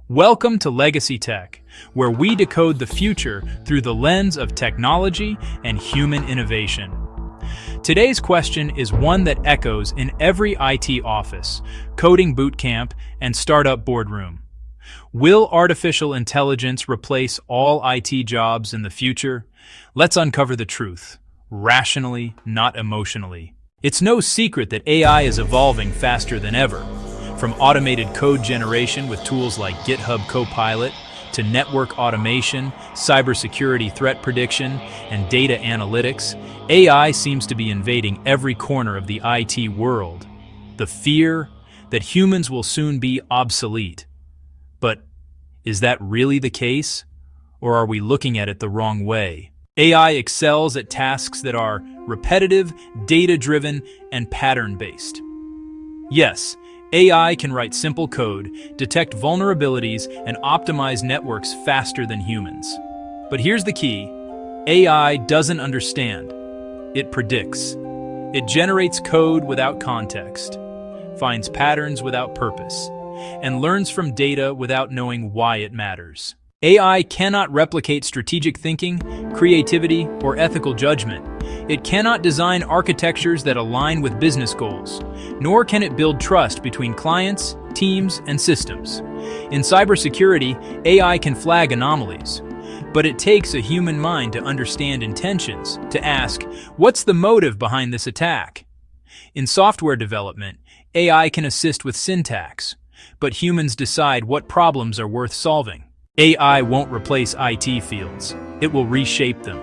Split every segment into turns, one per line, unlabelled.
Welcome to Legacy Tech, where we decode the future through the lens of technology and human innovation. Today's question is one that echoes in every IT office, coding bootcamp, and startup boardroom. Will artificial intelligence replace all IT jobs in the future? Let's uncover the truth, rationally, not emotionally. It's no secret that AI is evolving faster than ever. From automated code generation with tools like GitHub Copilot, to network automation, cybersecurity threat prediction, and data analytics, AI seems to be invading every corner of the IT world. The fear that humans will soon be obsolete. But is that really the case? Or are we looking at it the wrong way? AI excels at tasks that are repetitive, data-driven, and pattern-based. Yes, AI can write simple code, detect vulnerabilities, and optimize networks faster than humans. But here's the key: AI doesn't understand. It predicts. It generates code without context, finds patterns without purpose, and learns from data without knowing why it matters. AI cannot replicate strategic thinking, creativity, or ethical judgment. It cannot design architectures that align with business goals, nor can it build trust between clients, teams, and systems. In cybersecurity, AI can flag anomalies, but it takes a human mind to understand intentions, to ask, what's the motive behind this attack? In software development, AI can assist with syntax, but humans decide what problems are worth solving. AI won't replace IT fields. It will reshape them.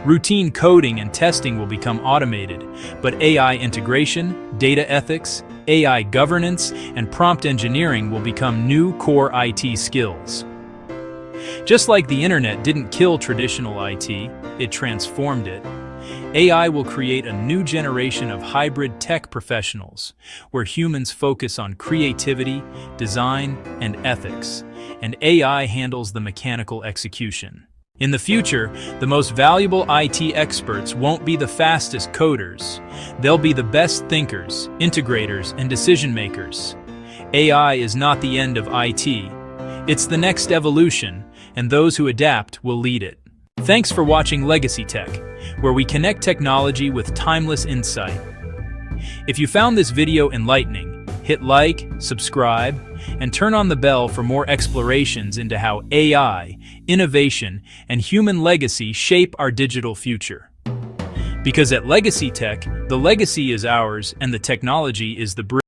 Routine coding and testing will become automated, but AI integration, data ethics, AI governance, and prompt engineering will become new core IT skills. Just like the internet didn't kill traditional IT, it transformed it. AI will create a new generation of hybrid tech professionals, where humans focus on creativity, design, and ethics, and AI handles the mechanical execution. In the future, the most valuable IT experts won't be the fastest coders. They'll be the best thinkers, integrators, and decision makers. AI is not the end of IT. It's the next evolution, and those who adapt will lead it. Thanks for watching Legacy Tech, where we connect technology with timeless insight. If you found this video enlightening, hit like, subscribe, and turn on the bell for more explorations into how AI, innovation, and human legacy shape our digital future. Because at Legacy Tech, the legacy is ours and the technology is the bridge.